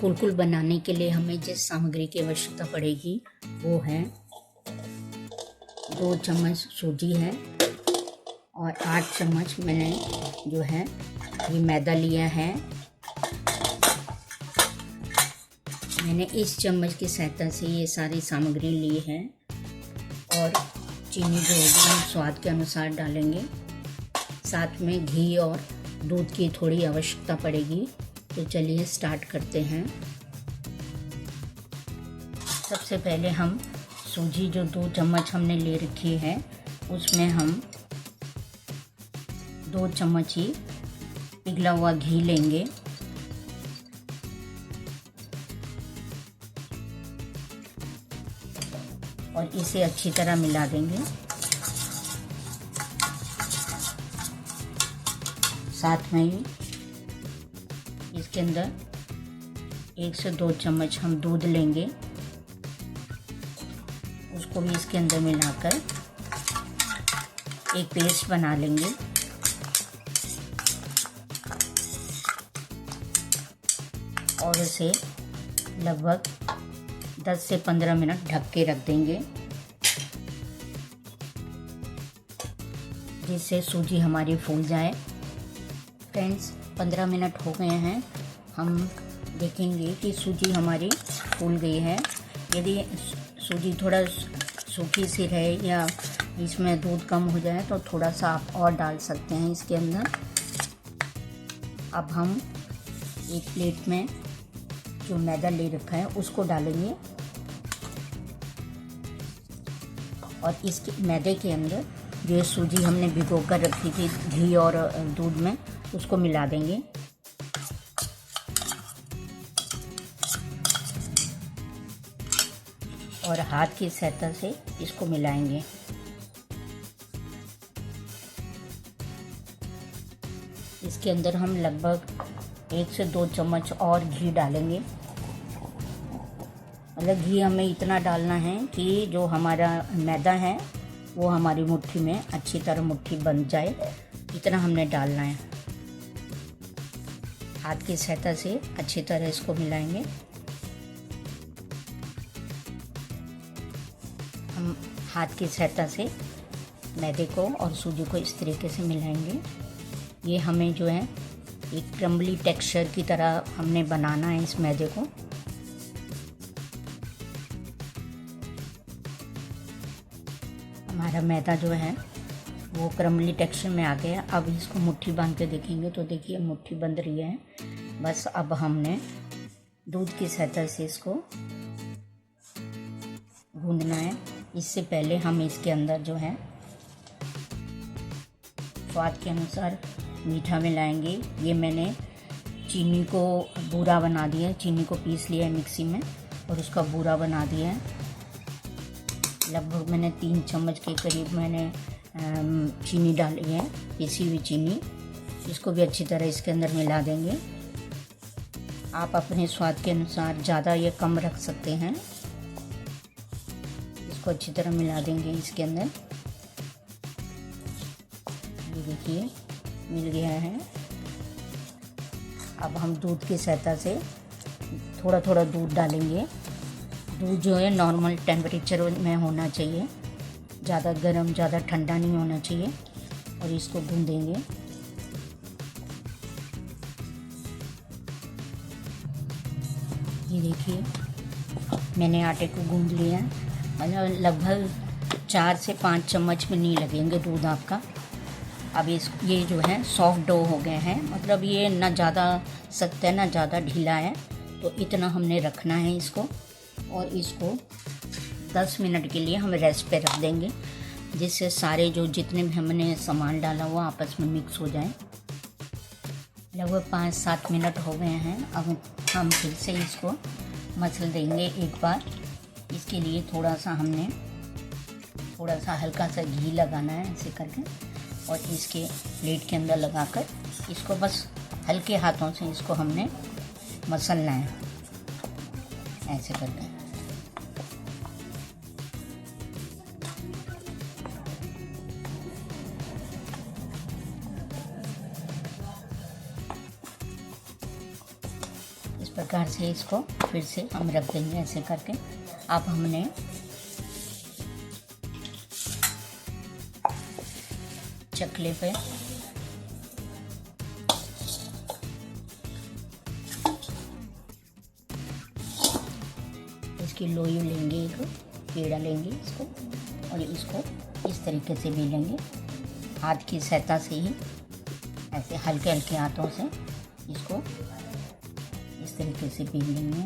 कुलकुल बनाने के लिए हमें जिस सामग्री की आवश्यकता पड़ेगी वो है 2 चम्मच सूजी है और 8 चम्मच मैंने जो है ये मैदा लिया है। मैंने इस चम्मच की सहायता से ये सारी सामग्री ली है और चीनी जो होगी हम स्वाद के अनुसार डालेंगे। साथ में घी और दूध की थोड़ी आवश्यकता पड़ेगी। तो चलिए स्टार्ट करते हैं। सबसे पहले हम सूजी जो 2 चम्मच हमने ले रखी है उसमें हम 2 चम्मच ही पिघला हुआ घी लेंगे। और इसे अच्छी तरह मिला देंगे। साथ में ही इसके अंदर 1 से 2 चम्मच हम दूध लेंगे, उसको भी इसके अंदर मिलाकर एक पेस्ट बना लेंगे। और इसे लगभग 10 से 15 मिनट ढक के रख देंगे, जिससे सूजी हमारी फूल जाए। फ्रेंड्स 15 मिनट हो गए हैं, हम देखेंगे कि सूजी हमारी फूल गई है। यदि सूजी थोड़ा सूखी सी रहे या इसमें दूध कम हो जाए तो थोड़ा सा आप और डाल सकते हैं इसके अंदर। अब हम एक प्लेट में जो मैदा ले रखा है उसको डालेंगे और इस मैदे के अंदर जो सूजी हमने भिगो कर रखी थी घी और दूध में उसको मिला देंगे। और हाथ की सहायता से इसको मिलाएंगे। इसके अंदर हम लगभग 1 से 2 चम्मच और घी डालेंगे। मतलब घी हमें इतना डालना है कि जो हमारा मैदा है वो हमारी मुट्ठी में अच्छी तरह मुट्ठी बन जाए, इतना हमने डालना है। हाथ की सहायता से अच्छी तरह इसको मिलाएंगे। हम हाथ की सहायता से मैदे को और सूजी को इस तरीके से मिलाएंगे। ये हमें जो है एक क्रम्बली टेक्सचर की तरह हमने बनाना है इस मैदे को। हमारा मैदा जो है वो क्रम्बली टेक्सचर में आ गया। अब इसको मुट्ठी बांध के देखेंगे तो देखिए मुट्ठी बंध रही है। बस अब हमने दूध की सहायता से इसको गूंदना है। इससे पहले हम इसके अंदर जो है स्वाद के अनुसार मीठा मिलाएंगे। ये मैंने चीनी को बूरा बना दिया है, चीनी को पीस लिया है मिक्सी में और उसका बूरा बना दिया है। लगभग मैंने 3 चम्मच के करीब मैंने चीनी डाली है, पीसी हुई चीनी। इसको भी अच्छी तरह इसके अंदर मिला देंगे। आप अपने स्वाद के अनुसार ज़्यादा या कम रख सकते हैं। इसको अच्छी तरह मिला देंगे इसके अंदर। ये देखिए मिल गया है। अब हम दूध की सहायता से थोड़ा थोड़ा दूध डालेंगे। दूध जो है नॉर्मल टेम्परेचर में होना चाहिए, ज़्यादा गर्म ज़्यादा ठंडा नहीं होना चाहिए। और इसको गूंदेंगे। ये देखिए मैंने आटे को गूंद लिया है। मतलब लगभग 4 से 5 चम्मच में नहीं लगेंगे दूध आपका। अब ये जो है सॉफ्ट डो हो गए हैं, मतलब ये ना ज़्यादा सख्त है ना ज़्यादा ढीला है। तो इतना हमने रखना है इसको और इसको 10 मिनट के लिए हम रेस्ट पे रख देंगे, जिससे सारे जो जितने भी हमने सामान डाला वो आपस में मिक्स हो जाए। लगभग 5-7 मिनट हो गए हैं। अब हम फिर से इसको मसल देंगे एक बार। इसके लिए थोड़ा सा हल्का सा घी लगाना है ऐसे करके और इसके प्लेट के अंदर लगाकर इसको बस हल्के हाथों से इसको हमने मसलना है ऐसे करके। पर प्रकार से इसको फिर से हम रख देंगे ऐसे करके। अब हमने चकले पे इसकी लोई लेंगे, एक पेड़ा लेंगे इसको, और इसको इस तरीके से बेलेंगे हाथ की सहायता से ही, ऐसे हल्के हल्के हाथों से इसको इस तरीके से बेल लेंगे।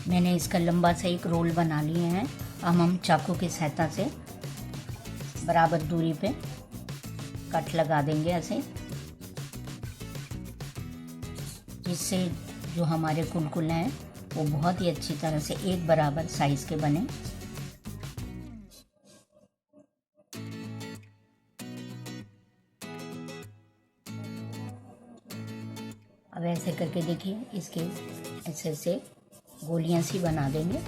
मैंने इसका लंबा सा एक रोल बना लिए हैं। अब हम चाकू की सहायता से बराबर दूरी पे कट लगा देंगे ऐसे, जिससे जो हमारे कुलकुले हैं वो बहुत ही अच्छी तरह से एक बराबर साइज के बने। अब ऐसे करके देखिए, इसके ऐसे से गोलियां सी बना देंगे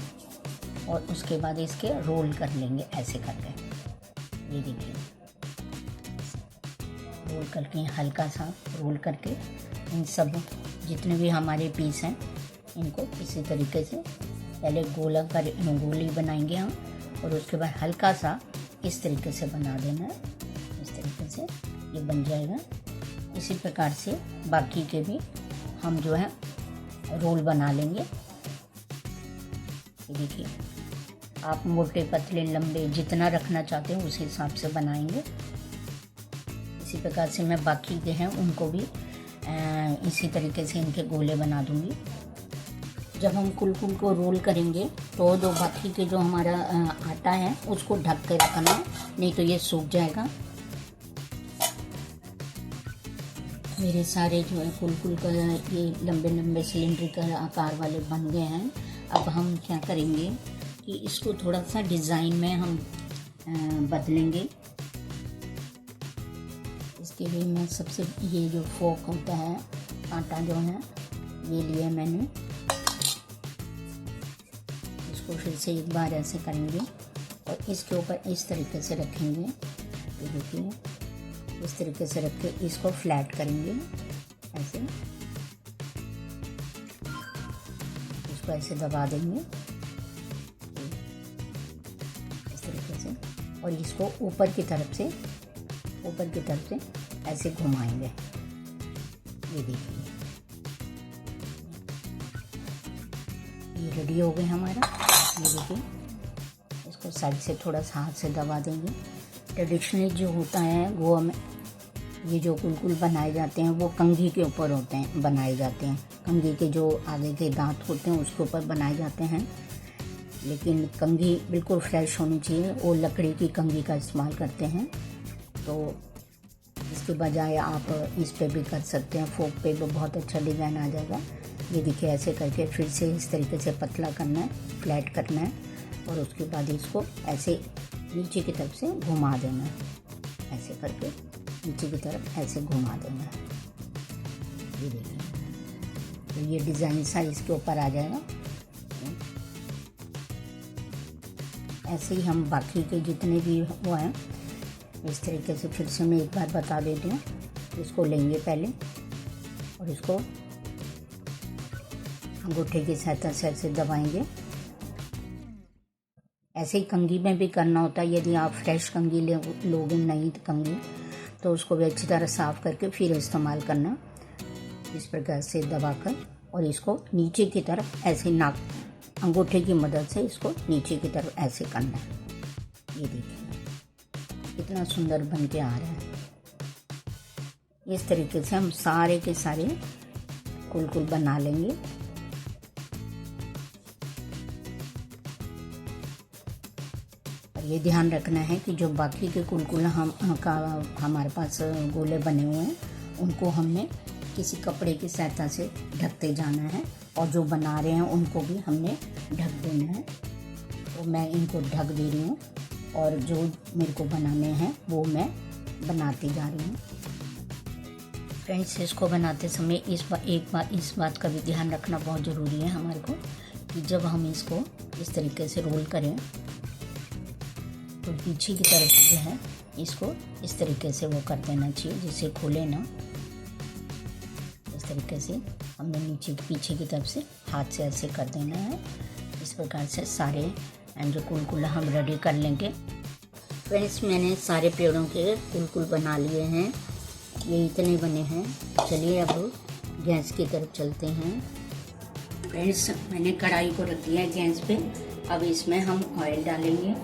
और उसके बाद इसके रोल कर लेंगे ऐसे करके। ये देखिए, रोल करके हल्का सा रोल करके इन सब जितने भी हमारे पीस हैं इनको इसी तरीके से पहले गोला कर गोली बनाएंगे हम, और उसके बाद हल्का सा इस तरीके से बना देना है। इस तरीके से ये बन जाएगा। इसी प्रकार से बाकी के भी हम जो है रोल बना लेंगे। ये देखिए, आप मोटे पतले लंबे जितना रखना चाहते हैं उस हिसाब से बनाएंगे। इसी प्रकार से मैं बाकी के हैं उनको भी इसी तरीके से इनके गोले बना दूंगी। जब हम कुलकुल को रोल करेंगे तो जो बाकी के जो हमारा आटा है उसको ढक के रखना है, नहीं तो ये सूख जाएगा। मेरे सारे जो है कुलकुल का ये लंबे लंबे सिलेंड्रिकल आकार वाले बन गए हैं। अब हम क्या करेंगे कि इसको थोड़ा सा डिज़ाइन में हम बदलेंगे। इसके लिए मैं सबसे ये जो फोक होता है, आटा जो है ये लिया मैंने, इसको फिर से एक बार ऐसे करेंगे और इसके ऊपर इस तरीके से रखेंगे। ये देखिए, इस तरीके से रख के इसको फ्लैट करेंगे ऐसे, इसको ऐसे दबा देंगे इस तरीके से, और इसको ऊपर की तरफ से ऐसे घुमाएंगे। ये देखिए, ये रेडी हो गए हमारा। ये देखिए, इसको साइड से थोड़ा सा हाथ से दबा देंगे। ट्रेडिशनली जो होता है गोवा में ये जो कुलकुल बनाए जाते हैं वो कंघी के ऊपर होते हैं, बनाए जाते हैं। कंघी के जो आगे के दांत होते हैं उसके ऊपर बनाए जाते हैं, लेकिन कंघी बिल्कुल फ्रेश होनी चाहिए। वो लकड़ी की कंघी का इस्तेमाल करते हैं, तो इसके बजाय आप इस पे भी कर सकते हैं, फोक पे भी बहुत अच्छा डिज़ाइन आ जाएगा। ये देखिए, ऐसे करके फिर से इस तरीके से पतला करना है, फ्लैट करना है, और उसके बाद इसको ऐसे नीचे की तरफ से घुमा देना है। ऐसे करके नीचे की तरफ ऐसे घुमा देना है। ये देखिए, तो ये डिज़ाइन सा इसके ऊपर आ जाएगा। ऐसे ही हम बाकी के जितने भी वो हैं इस तरीके से फिर से मैं एक बार बता देती हूँ। इसको लेंगे पहले और इसको अंगूठे की सहायता से ऐसे दबाएंगे। ऐसे ही कंघी में भी करना होता है। यदि आप फ्रेश कंघी लोगे, नई कंघी, तो उसको भी अच्छी तरह साफ़ करके फिर इस्तेमाल करना। इस प्रकार से दबाकर और इसको नीचे की तरफ ऐसे नाक अंगूठे की मदद से इसको नीचे की तरफ ऐसे करना है। ये देखिए कितना सुंदर बन के आ रहा है। इस तरीके से हम सारे के सारे कुलकुल बना लेंगे। और ये ध्यान रखना है कि जो बाकी के कुलकुल हमारे पास गोले बने हुए हैं उनको हमने किसी कपड़े की सहायता से ढकते जाना है, और जो बना रहे हैं उनको भी हमने ढक देना है। तो मैं इनको ढक दे रही हूँ और जो मेरे को बनाने हैं वो मैं बनाती जा रही हूँ। फ्रेंड्स, इसको बनाते समय इस बात का भी ध्यान रखना बहुत ज़रूरी है हमारे को कि जब हम इसको इस तरीके से रोल करें तो पीछे की तरफ जो है इसको इस तरीके से वो कर देना चाहिए जिससे खुले ना। तरीके से हमने नीचे पीछे की तरफ से हाथ से ऐसे कर देना है। इस प्रकार से सारे जो कुलकुल हम रेडी कर लेंगे। फ्रेंड्स, मैंने सारे पेड़ों के कुलकुल बना लिए हैं, ये इतने बने हैं। चलिए अब गैस की तरफ चलते हैं। फ्रेंड्स, मैंने कढ़ाई को रख दिया है गैस पे। अब इसमें हम ऑयल डालेंगे,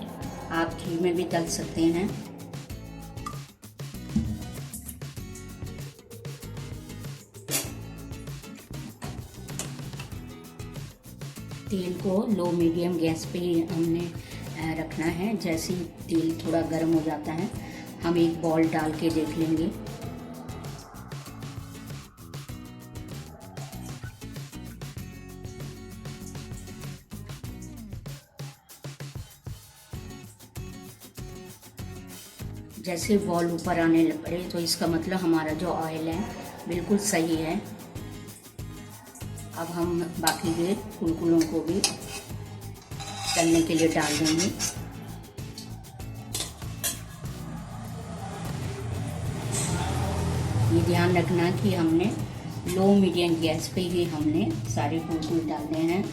आप घी में भी तल सकते हैं। तेल को लो मीडियम गैस पे ही हमने रखना है। जैसे ही तेल थोड़ा गर्म हो जाता है, हम एक बॉल डाल के देख लेंगे। जैसे बॉल ऊपर आने लगे तो इसका मतलब हमारा जो ऑयल है बिल्कुल सही है। अब हम बाकी के कुलकुलों को भी तलने के लिए डाल देंगे। ये ध्यान रखना कि हमने लो मीडियम गैस पे ही हमने सारे कुलकुल डालने हैं।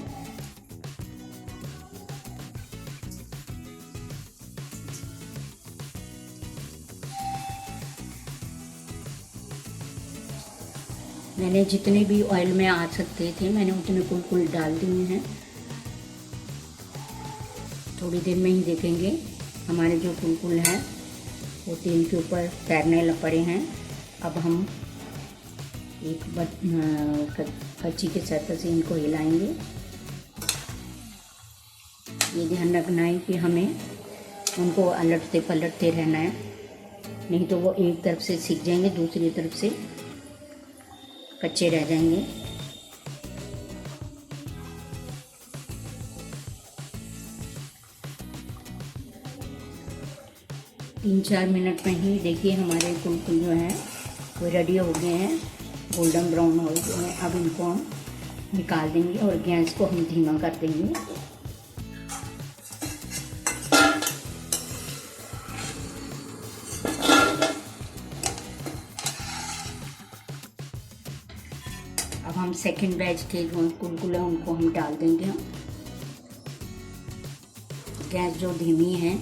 मैंने जितने भी ऑयल में आ सकते थे मैंने उतने कुलकुल डाल दिए हैं। थोड़ी देर में ही देखेंगे हमारे जो कुलकुल हैं वो तेल के ऊपर तैरने पड़े हैं। अब हम एक कच्ची के सतह से इनको हिलाएंगे। ये ध्यान रखना है कि हमें उनको अलटते पलटते रहना है, नहीं तो वो एक तरफ से सिक जाएंगे, दूसरी तरफ से कच्चे रह जाएंगे। तीन चार मिनट में ही देखिए हमारे कुलकुल जो हैं वो रेडी हो गए हैं, गोल्डन ब्राउन हो गए हैं। अब इनको हम निकाल देंगे और गैस को हम धीमा कर देंगे। अब हम सेकंड बैच के जो कुलकुल है उनको हम डाल देंगे। हम गैस जो धीमी है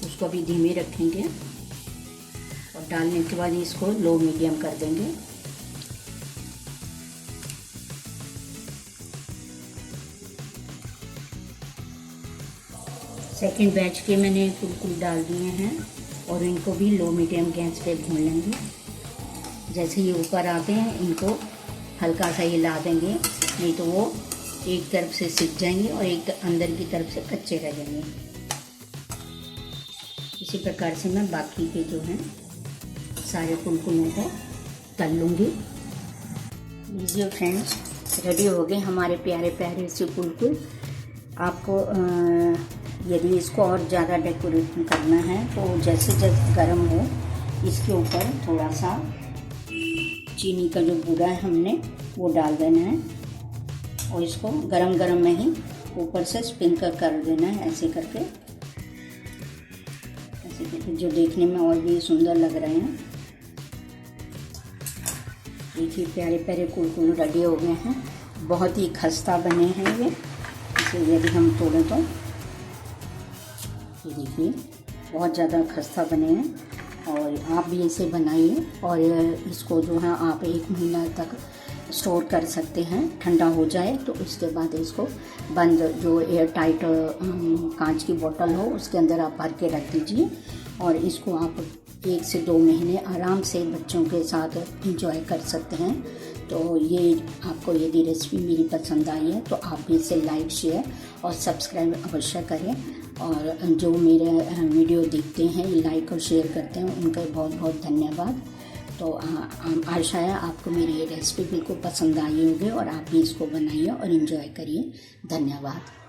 उसको भी धीमी रखेंगे और डालने के बाद इसको लो मीडियम कर देंगे। सेकंड बैच के मैंने कुलकुल डाल दिए हैं और इनको भी लो मीडियम गैस पे भून लेंगे। जैसे ये ऊपर आते हैं इनको हल्का सा हिला देंगे, नहीं तो वो एक तरफ से सिक जाएंगे और एक अंदर की तरफ से कच्चे रह जाएंगे। इसी प्रकार से मैं बाकी के जो हैं सारे कुलकुलों को तल लूँगी। लीजिए फ्रेंड्स, रेडी हो गए हमारे प्यारे प्यारे से कुलकुल। आपको यदि इसको और ज़्यादा डेकोरेट करना है तो जैसे जब गर्म हो इसके ऊपर थोड़ा सा चीनी का जो बूरा है हमने वो डाल देना है और इसको गरम गरम में ही ऊपर से स्प्रिंकल कर देना है। ऐसे करके जो देखने में और भी सुंदर लग रहे हैं। देखिए प्यारे प्यारे कुलकुल रेडी हो गए हैं, बहुत ही खस्ता बने हैं ये। इसे यदि हम तोड़ें तो ये देखिए बहुत ज़्यादा खस्ता बने हैं। और आप भी इसे बनाइए और इसको जो है आप 1 महीना तक स्टोर कर सकते हैं। ठंडा हो जाए तो उसके बाद इसको बंद जो एयर टाइट कांच की बोतल हो उसके अंदर आप भर के रख दीजिए और इसको आप 1 से 2 महीने आराम से बच्चों के साथ एंजॉय कर सकते हैं। तो ये आपको यदि रेसिपी मेरी पसंद आई है तो आप भी इसे लाइक शेयर और सब्सक्राइब अवश्य करें। और जो मेरे वीडियो देखते हैं लाइक और शेयर करते हैं उनका बहुत बहुत धन्यवाद। तो आशा है आपको मेरी ये रेसिपी बिल्कुल पसंद आई होगी और आप भी इसको बनाइए और एंजॉय करिए। धन्यवाद।